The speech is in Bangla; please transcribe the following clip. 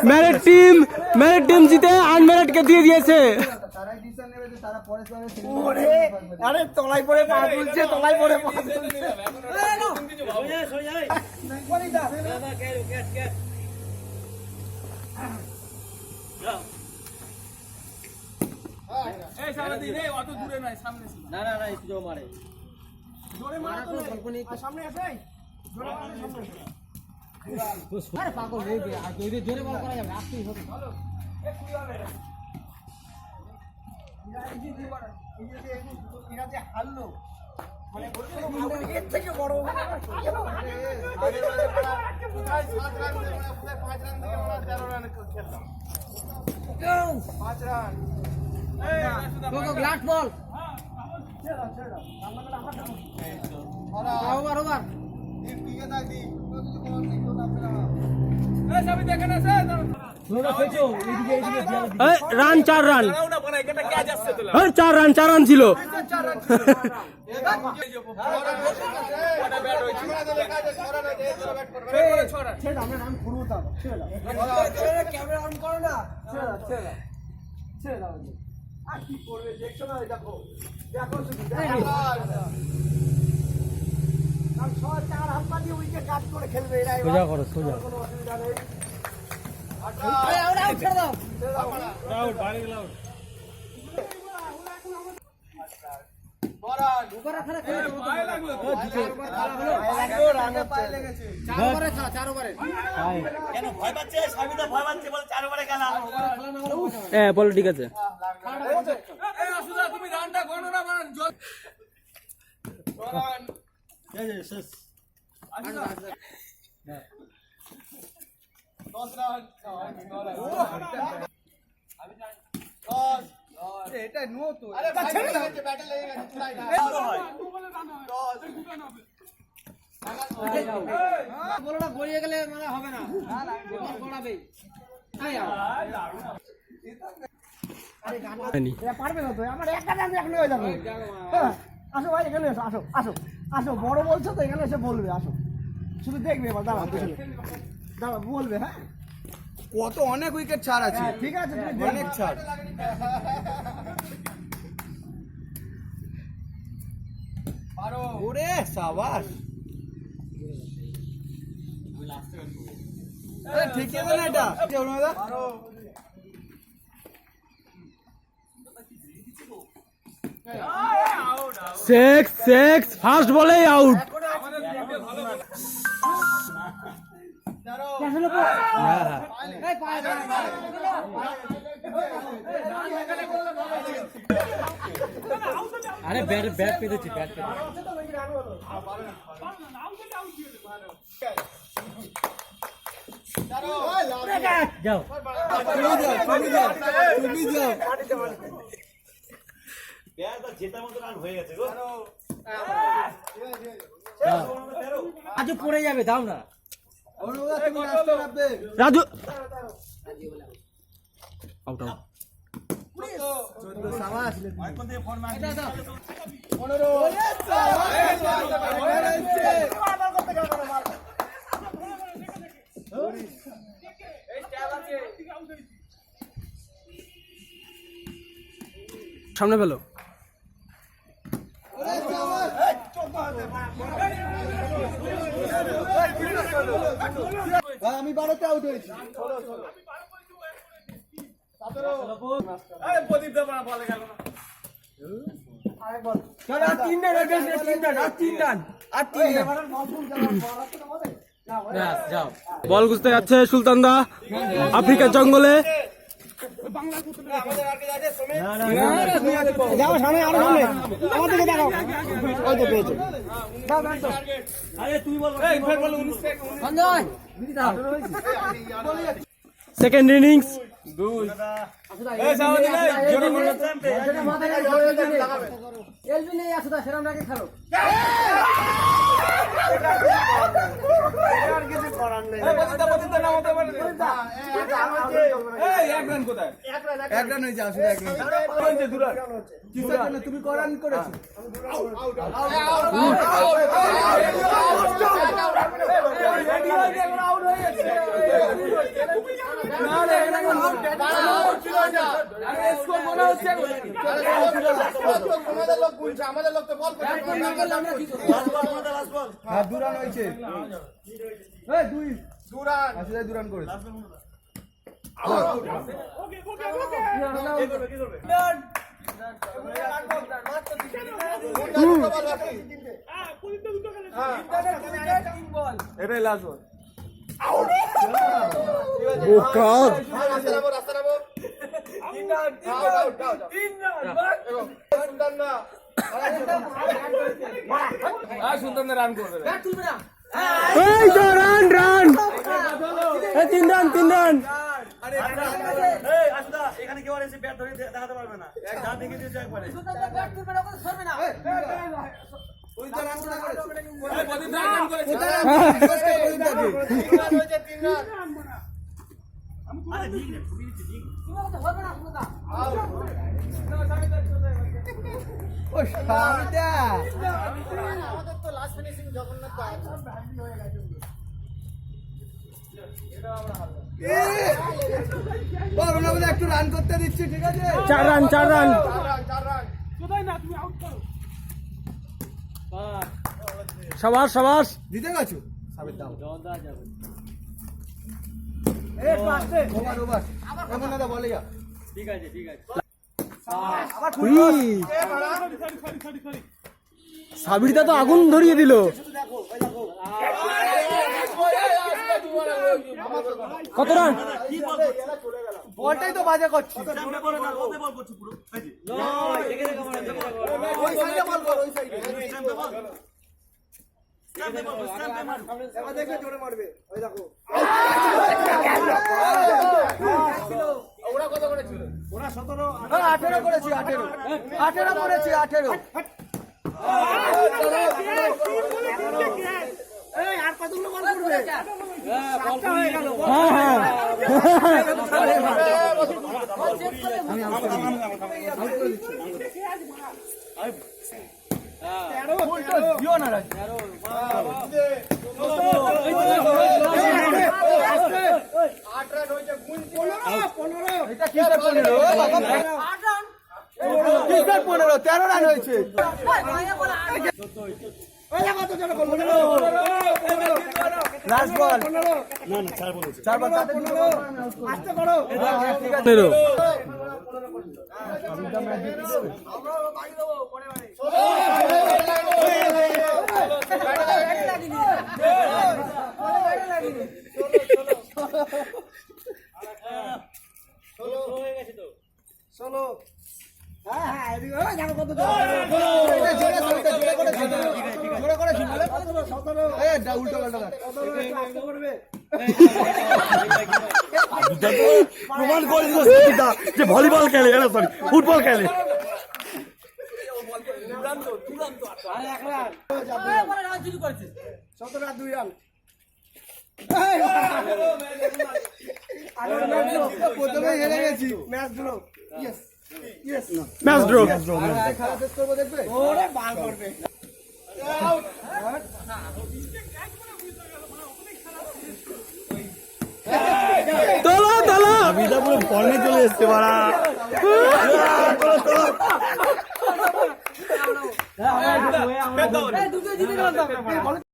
মেরিট টিম জিতে আনমেরিট কে দিয়ে দিয়েছে। আরে তলায় পড়ে পা তুলছে, তলায় পড়ে পা তুলছে। রান 4 রান 4 রান ছিল। সোজা করো সোজা। বল ঠিক আছে। এটা নো তো বলটা গড়িয়ে গেলে মানে হবে না, গড়াবে। পারবে না তো, আমার একটা রান এখন হয়ে যাবে। আসো ভাই, এখানে এসো, আসো আসো আসো, বড় বলছো তো এখানে এসে বলবে, আসো শুধু দেখবে এবার। দাঁড়া দাঁড়া বলবে। হ্যাঁ, কত অনেক উইকেট ছাড় আছে। ঠিক আছে, অনেক ছাড়। ওরে সাবাস, ঠিক আছে না এটা? সিক্স ফার্স্ট বলেই আউট। আরে ব্যাট পেতেছি, ব্যাট পেতে যাও। আজও পড়ে যাবে, দাও না রাজু। Out out. সামনে পেলো। আমি 12তে আউট হয়েছি। বল খুঁজতে যাচ্ছে সুলতানদা আফ্রিকার জঙ্গলে। সেকেন্ড ইনিংস তুমি করান করেছো। হ্যাঁ 2 রান হয়েছে। এই 2 রান আসলে 2 রান করে এটাই লাস্ট বল। সুন্দর রান করবে। এই তো রান রান, 3 রান 3 রান। এখানে কেউ এসে ব্যাট ধরে দেখাতে পারবে না, এক ধার দেখে দিয়েছে একবারে। একটু রান করতে দিচ্ছি, ঠিক আছে? 4 রান 4 রান। সাবাস সাবাস। দিতে গেছো সাবের দাও। ওভার ওভার এমন না বলে যা। ঠিক আছে ঠিক আছে। সাবিরদা তো আগুন ধরিয়ে দিল। কত রান? বলটাই তো বাজে করছি। সামনে বল করো পুরো। এই যে ওই সাইডে বল করো, ওই সাইডে। স্ট্যাম্পে বল। স্ট্যাম্পে বল, স্ট্যাম্পে মার। এবার দেখে জোরে মারবে। ওই দেখো। ওরা কত করেছিল? ওরা 17 18 করেছি, 18 করেছি, 18। এই আর কতগুলো বল করবে? হ্যাঁ হ্যাঁ। এটা কিসের 15? 13 রান হয়েছে। লাস্ট বল। না না 4 বলেছে। 4 বল। আস্তে করো। ঠিক আছে। 13। চলো। হ্যাঁ হ্যাঁ এদিকে জানো কত জোরে করে শুনলে 17 এই উল্টো পাল্টা করবে। প্রমাণ করে দিল যে ভলিবল খেলে, সরি ফুটবল খেলে। 17 আর 2 রান। প্রথমে হেরে গেছি, match draw. Yes yes match draw. খেলা শেষ করবো, দেখবে ওরে বার করবে। তোলো তোলো। বিদা পুরো ফর্মে চলে এসেছে বাড়া। দুটো জিতে গেলাম।